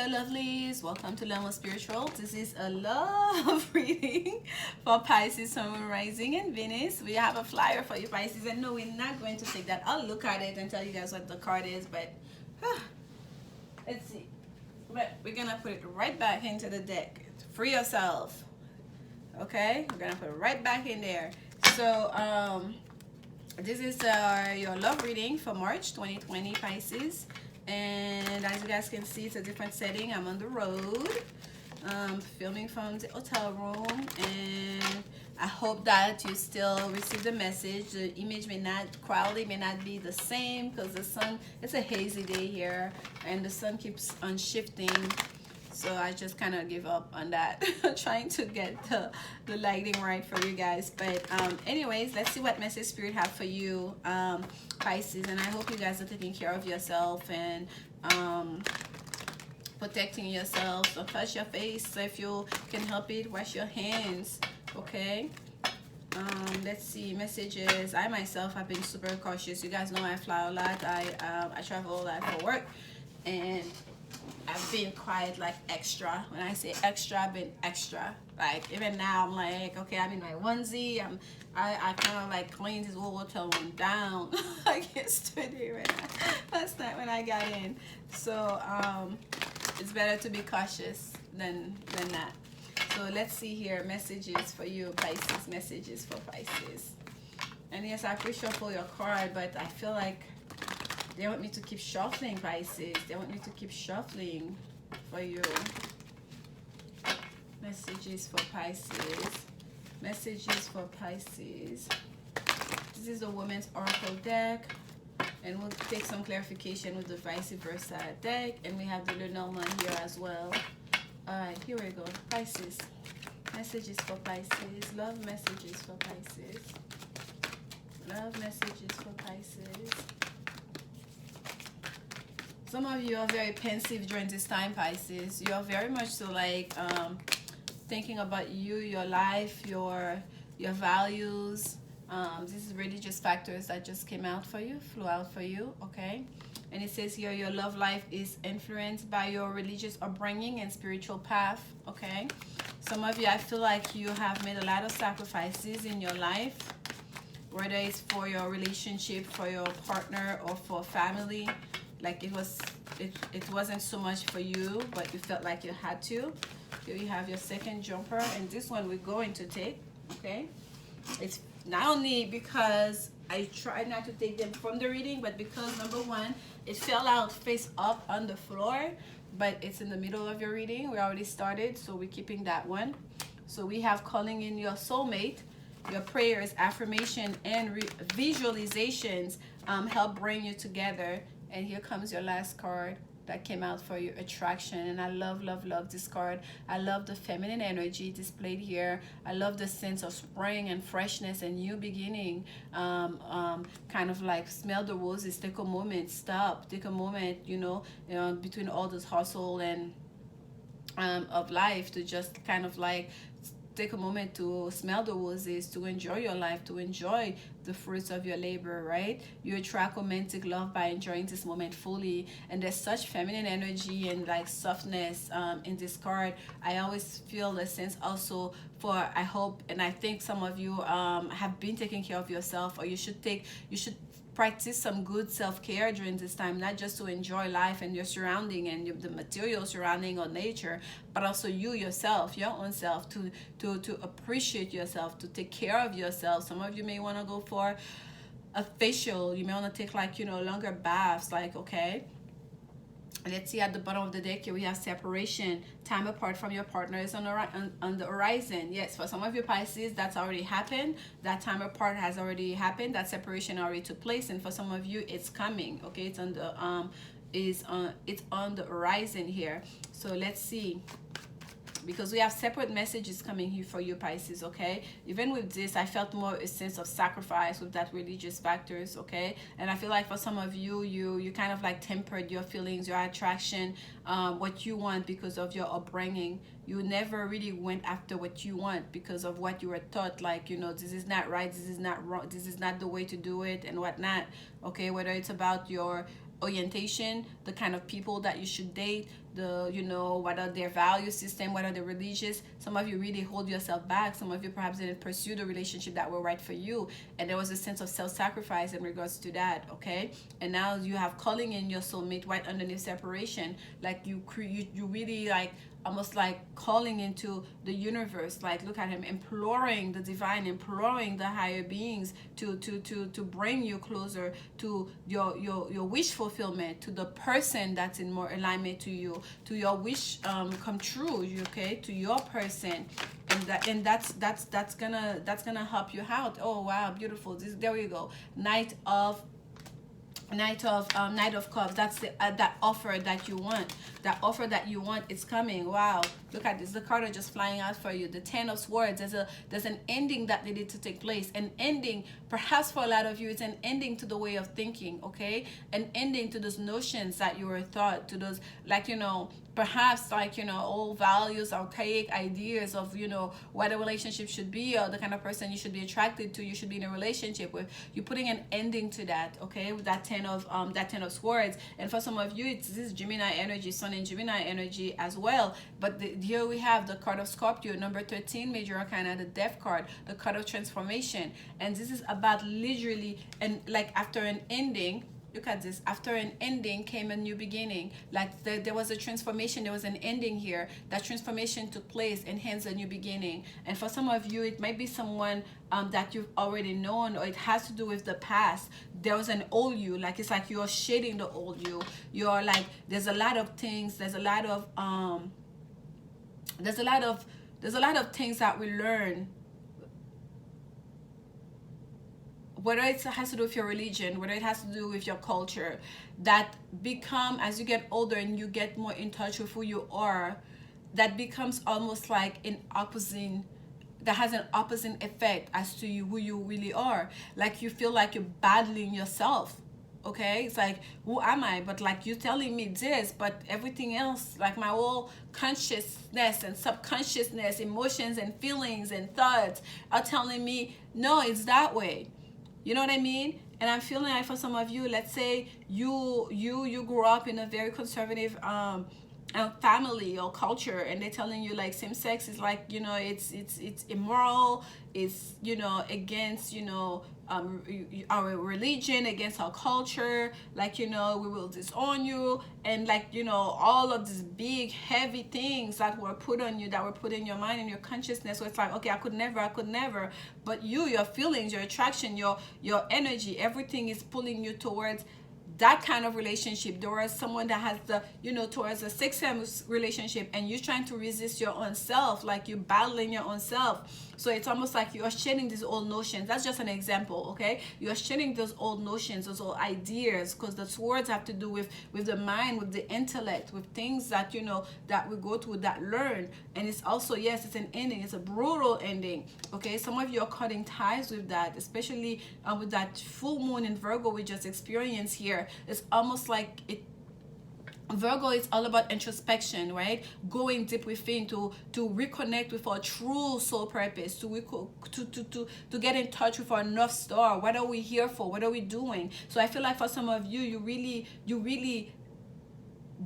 Hello lovelies, welcome to Lanmou Spiritual. This is a love reading for Pisces, Sun, Moon, Rising, and Venus. We have a flyer for you Pisces, and no, we're not going to take that. I'll look at it and tell you guys what the card is, but let's see. But we're gonna put it right back into the deck. Free yourself. Okay, we're gonna put it right back in there. So this is your love reading for March 2020 Pisces. And as you guys can see, it's a different setting. I'm on the road, filming from the hotel room, and I hope that you still receive the message. The image may not, quality may not be the same because the sun, it's a hazy day here, and the sun keeps on shifting. So I just kind of give up on that, trying to get the lighting right for you guys. But anyways, let's see what message Spirit have for you, Pisces. And I hope you guys are taking care of yourself and protecting yourself. Don't touch your face. So if you can help it, wash your hands, okay? Let's see, messages. I myself have been super cautious. You guys know I fly a lot. I travel a lot for work, and I've been quite like extra. When I say extra, I've been extra. Like even now, I'm like, okay, I'm in my onesie. I kind of like cleaned this whole hotel room down like yesterday, last night when I got in. So it's better to be cautious than that. So let's see here, messages for you, Pisces. Messages for Pisces. And yes, I appreciate for your card, but I feel like they want me to keep shuffling, Pisces. They want me to keep shuffling for you. Messages for Pisces. Messages for Pisces. This is the Women's Oracle deck. And we'll take some clarification with the vice versa deck. And we have the Lenormand here as well. Alright, here we go. Pisces. Messages for Pisces. Love messages for Pisces. Love messages for Pisces. Some of you are very pensive during this time, Pisces. You are very much so like thinking about you, your life, your values. This is religious factors that just came out for you, flew out for you, okay? And it says here your love life is influenced by your religious upbringing and spiritual path, okay? Some of you, I feel like you have made a lot of sacrifices in your life, whether it's for your relationship, for your partner, or for family. Like it wasn't so much for you, but you felt like you had to. Here you have your second jumper, and this one we're going to take, okay? It's not only because I tried not to take them from the reading, but because number one, it fell out face up on the floor, but it's in the middle of your reading. We already started, so we're keeping that one. So we have calling in your soulmate. Your prayers, affirmation, and visualizations help bring you together. And here comes your last card that came out for you, attraction. And I love, love, love this card. I love the feminine energy displayed here. I love the sense of spring and freshness and new beginning. Kind of like smell the roses, take a moment, stop, take a moment, you know, between all this hustle and of life, to just kind of like take a moment to smell the roses, to enjoy your life, to enjoy the fruits of your labor, right? You attract romantic love by enjoying this moment fully. And there's such feminine energy and like softness in this card. I always feel a sense also for, I hope and I think some of you have been taking care of yourself, or you should practice some good self-care during this time, not just to enjoy life and your surrounding and the material surrounding or nature, but also you yourself, your own self, to appreciate yourself, to take care of yourself. Some of you may want to go for a facial. You may want to take like, you know, longer baths, like, okay. Let's see, at the bottom of the deck here we have separation. Time apart from your partner is on the horizon. Yes, for some of you Pisces, that's already happened. That time apart has already happened. That separation already took place. And for some of you, it's coming. Okay, it's on the it's on the horizon here. So let's see, because we have separate messages coming here for you Pisces, okay? Even with this, I felt more a sense of sacrifice with that religious factors, okay? And I feel like for some of you, you kind of like tempered your feelings, your attraction, what you want because of your upbringing. You never really went after what you want because of what you were taught, like, you know, this is not right, this is not wrong, this is not the way to do it and whatnot, okay? Whether it's about your orientation, the kind of people that you should date, you know, what are their value system, what are the religious. Some of you really hold yourself back. Some of you perhaps didn't pursue the relationship that were right for you, and there was a sense of self-sacrifice in regards to that. Okay, and now you have calling in your soulmate right underneath separation. Like you really like almost like calling into the universe, like look at him, imploring the divine, imploring the higher beings to bring you closer to your wish fulfillment, to the person that's in more alignment to you, to your wish come true. Okay, to your person. And that's gonna help you out. Oh wow, beautiful. There we go. Knight of Cups. That's the that offer that you want. That offer that you want is coming. Wow, look at this. The card are just flying out for you. The Ten of Swords. There's an ending that needed to take place. An ending, perhaps for a lot of you, it's an ending to the way of thinking. Okay, an ending to those notions that you were taught, to those, like, you know, perhaps like, you know, old values, archaic ideas of, you know, what a relationship should be, or the kind of person you should be attracted to, you should be in a relationship with. You're putting an ending to that. Okay, with that Ten of Swords. And for some of you, this is Gemini energy, Sun in Gemini energy as well. But here we have the card of Scorpio, number 13, major arcana, the Death card, the card of transformation. And this is about literally, and like after an ending, look at this, after an ending came a new beginning. Like there was a transformation, there was an ending here. That transformation took place, and hence a new beginning. And for some of you, it might be someone that you've already known, or it has to do with the past. There was an old you, like it's like you're shading the old you. You're like, there's a lot of things, there's a lot of things that we learn, whether it has to do with your religion, whether it has to do with your culture, that become, as you get older and you get more in touch with who you are, that becomes almost like an opposite, that has an opposite effect as to you, who you really are. Like you feel like you're battling yourself. Okay, it's like, who am I? But like, you're telling me this, but everything else, like my whole consciousness and subconsciousness, emotions and feelings and thoughts are telling me, no, it's that way. You know what I mean? And I'm feeling like for some of you, let's say you grew up in a very conservative family or culture, and they're telling you like same sex is like, you know, it's immoral, it's, you know, against, you know, our religion, against our culture, like, you know, we will disown you, and like, you know, all of these big heavy things that were put on you, that were put in your mind and your consciousness. So it's like, okay, I could never, but your feelings, your attraction, your energy, everything is pulling you towards that kind of relationship. There was someone that has the, you know, towards a sexual relationship, and you're trying to resist your own self, like you're battling your own self. So it's almost like you're shedding these old notions. That's just an example, okay? You're shedding those old notions, those old ideas, because the swords have to do with the mind, with the intellect, with things that, you know, that we go through, that learn. And it's also, yes, it's an ending. It's a brutal ending, okay? Some of you are cutting ties with that, especially with that full moon in Virgo we just experienced here. It's almost like Virgo is all about introspection, right? Going deep within to reconnect with our true soul purpose, to get in touch with our North Star. What are we here for? What are we doing? So I feel like for some of you, you really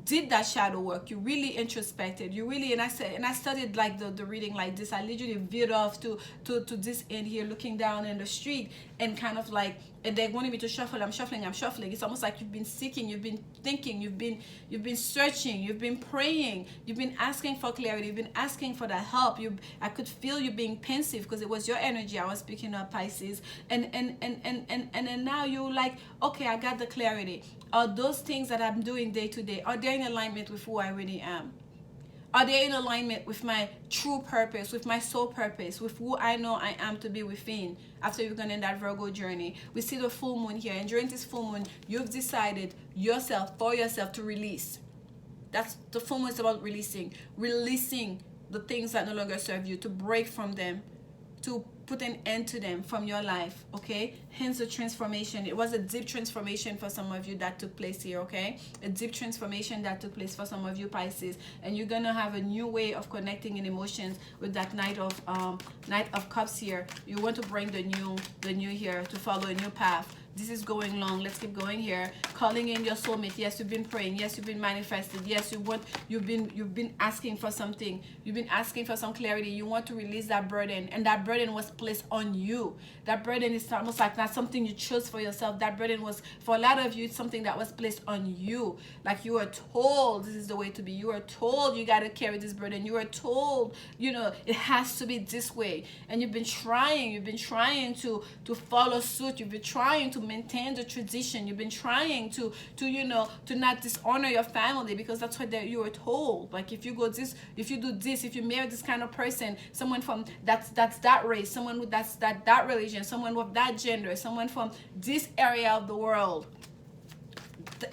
did that shadow work. You really introspected. You really, and I studied like the reading like this. I literally veered off to this end here, looking down in the street, and kind of like, and they wanted me to shuffle. I'm shuffling. It's almost like you've been seeking, you've been thinking, you've been searching, you've been praying, you've been asking for clarity, you've been asking for that help. I could feel you being pensive, because it was your energy I was picking up, Pisces. And then now you're like, okay, I got the clarity. Are those things that I'm doing day to day, are they in alignment with who I really am? Are they in alignment with my true purpose, with my soul purpose, with who I know I am to be within after you've gone in that Virgo journey? We see the full moon here, and during this full moon, you've decided for yourself to release. That's the full moon is about releasing the things that no longer serve you, to break from them, to put an end to them from your life, okay? Hence the transformation. It was a deep transformation for some of you that took place here, okay? A deep transformation that took place for some of you, Pisces. And you're gonna have a new way of connecting in emotions with that Knight of Cups here. You want to bring the new here, to follow a new path, this is going long. Let's keep going here. Calling in your soulmate. Yes, you've been praying. Yes, you've been manifested. Yes, you've been asking for something. You've been asking for some clarity. You want to release that burden, and that burden was placed on you. That burden is almost like not something you chose for yourself. That burden was, for a lot of you, it's something that was placed on you. Like you were told this is the way to be. You were told you got to carry this burden. You were told, you know, it has to be this way. And you've been trying to follow suit. You've been trying to maintain the tradition. You've been trying to you know, to not dishonor your family, because that's what you were told. Like if you go this, if you do this, if you marry this kind of person, someone from that's that race, someone with that religion, someone with that gender, someone from this area of the world,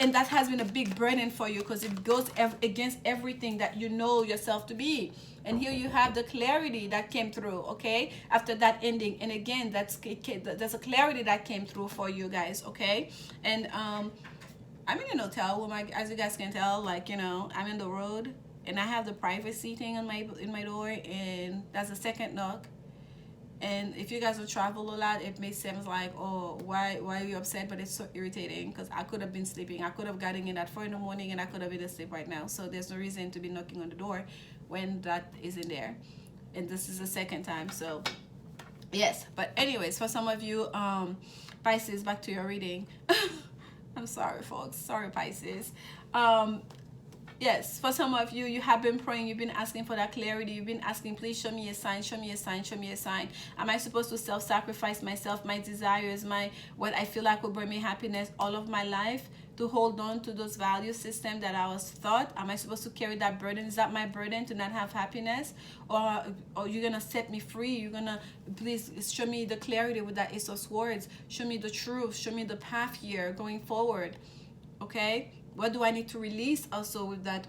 and that has been a big burden for you because it goes against everything that you know yourself to be. And here you have the clarity that came through, okay, after that ending. And again, there's a clarity that came through for you guys, okay. And I'm in an hotel, as you guys can tell, like, you know, I'm in the road, and I have the private seating in my door, and that's the second knock. And if you guys will travel a lot, it may seem like, oh, why are you upset? But it's so irritating because I could have been sleeping. I could have gotten in at 4 in the morning and I could have been asleep right now. So there's no reason to be knocking on the door when that isn't there. And this is the second time. So yes. But anyways, for some of you, Pisces, back to your reading. I'm sorry, folks. Sorry, Pisces. Yes, for some of you, you have been praying, you've been asking for that clarity, you've been asking, please show me a sign, show me a sign, show me a sign. Am I supposed to self-sacrifice myself, my desires, what I feel like will bring me happiness all of my life, to hold on to those value system that I was taught? Am I supposed to carry that burden? Is that my burden to not have happiness? Or you're going to set me free? You're going to, please show me the clarity with that Ace of Swords. Show me the truth. Show me the path here going forward. Okay? What do I need to release also with that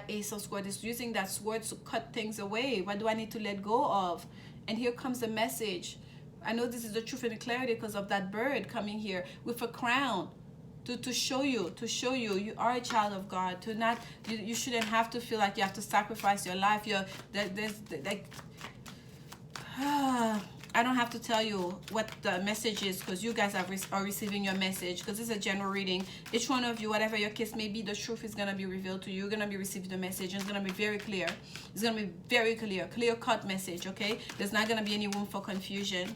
Ace of Swords? It's using that sword to cut things away. What do I need to let go of? And here comes the message. I know this is the truth and the clarity because of that bird coming here with a crown to show you you are a child of God. To not, you shouldn't have to feel like you have to sacrifice your life. I don't have to tell you what the message is because you guys are receiving your message, because it's a general reading. Each one of you, whatever your case may be, the truth is going to be revealed to you. You're going to be receiving the message. It's going to be very clear. It's going to be very clear-cut message, okay? There's not going to be any room for confusion.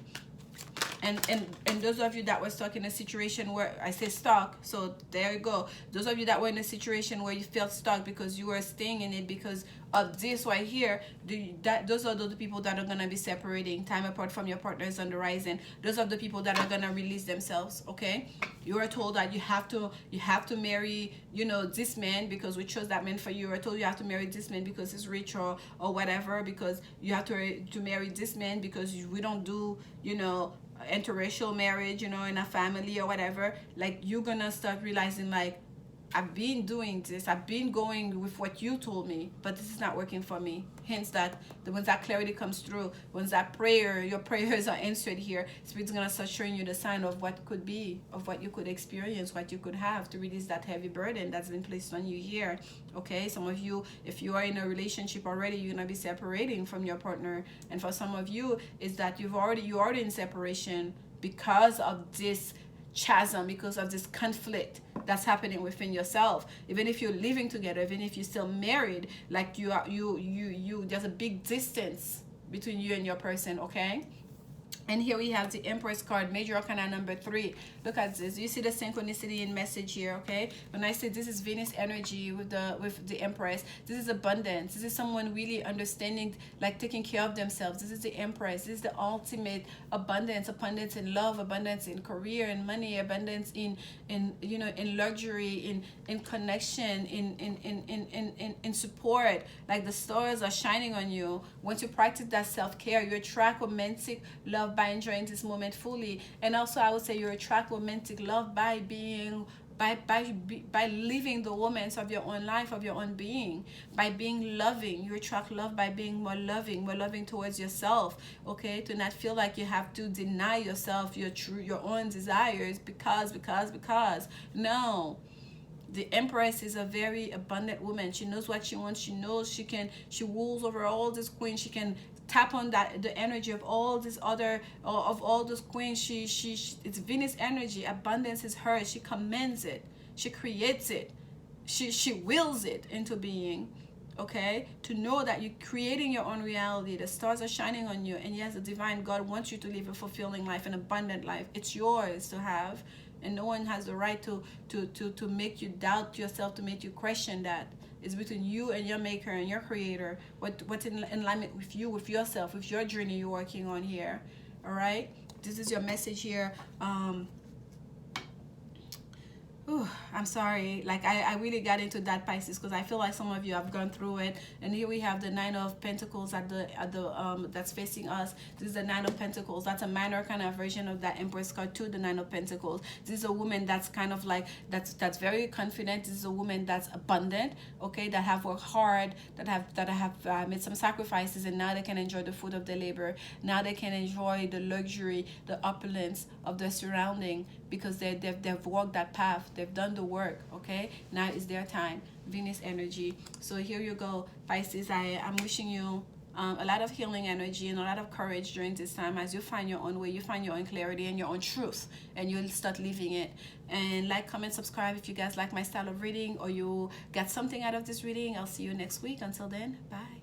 And those of you that were stuck in a situation where, I say stuck, so there you go. Those of you that were in a situation where you felt stuck because you were staying in it because of this right here, those are the people that are going to be separating. Time apart from your partners on the horizon. Those are the people that are going to release themselves, okay? You are told that you have to marry, you know, this man because we chose that man for you. You are told you have to marry this man because he's rich or whatever, because you have to marry this man because we don't do, you know, interracial marriage, you know, in a family or whatever. Like, you're gonna start realizing, like, I've been doing this, I've been going with what you told me, but this is not working for me. Hence that, once that clarity comes through, once that your prayers are answered here, Spirit's gonna start showing you the sign of what could be, of what you could experience, what you could have to release that heavy burden that's been placed on you here. Okay, some of you, if you are in a relationship already, you're gonna be separating from your partner. And for some of you, is that you're already in separation because of this chasm, because of this conflict that's happening within yourself. Even if you're living together, even if you're still married, like you there's a big distance between you and your person, okay? And here we have the Empress card, Major Arcana number 3. Look at this. You see the synchronicity in message here, okay? When I say this is Venus energy with the Empress, this is abundance. This is someone really understanding, like taking care of themselves. This is the Empress. This is the ultimate abundance in love, abundance in career and money, abundance in you know, in luxury, in connection, in support. Like the stars are shining on you. Once you practice that self-care, you attract romantic love by enjoying this moment fully. And also, I would say you attract romantic love by being by living the romance of your own life, of your own being, by being loving. You attract love by being more loving towards yourself, okay? To not feel like you have to deny yourself your own desires because no. The Empress is a very abundant woman. She knows what she wants. She knows she rules over all these queens. She can tap on that, the energy of all these other, of all those queens. It's Venus energy. Abundance is hers. She commands it. She creates it. She wills it into being. Okay, to know that you're creating your own reality. The stars are shining on you, and yes, the divine God wants you to live a fulfilling life, an abundant life. It's yours to have, and no one has the right to make you doubt yourself, to make you question that. It's between you and your maker and your creator. What's in alignment with you, with yourself, with your journey you're working on here. All right, this is your message here. Ooh, I'm sorry. Like I really got into that, Pisces, because I feel like some of you have gone through it. And here we have the Nine of Pentacles at the that's facing us. This is the Nine of Pentacles. That's a minor kind of version of that Empress card to the Nine of Pentacles. This is a woman that's kind of like that's very confident. This is a woman that's abundant. Okay, that have worked hard, that have made some sacrifices, and now they can enjoy the fruit of their labor. Now they can enjoy the luxury, the opulence of their surrounding, because they've walked that path. They've done the work. Okay, now is their time. Venus energy. So here you go, Pisces. I'm wishing you a lot of healing energy and a lot of courage during this time, as you find your own way, you find your own clarity and your own truth, and you'll start living it. And like, comment, subscribe if you guys like my style of reading, or you got something out of this reading. I'll see you next week. Until then, bye.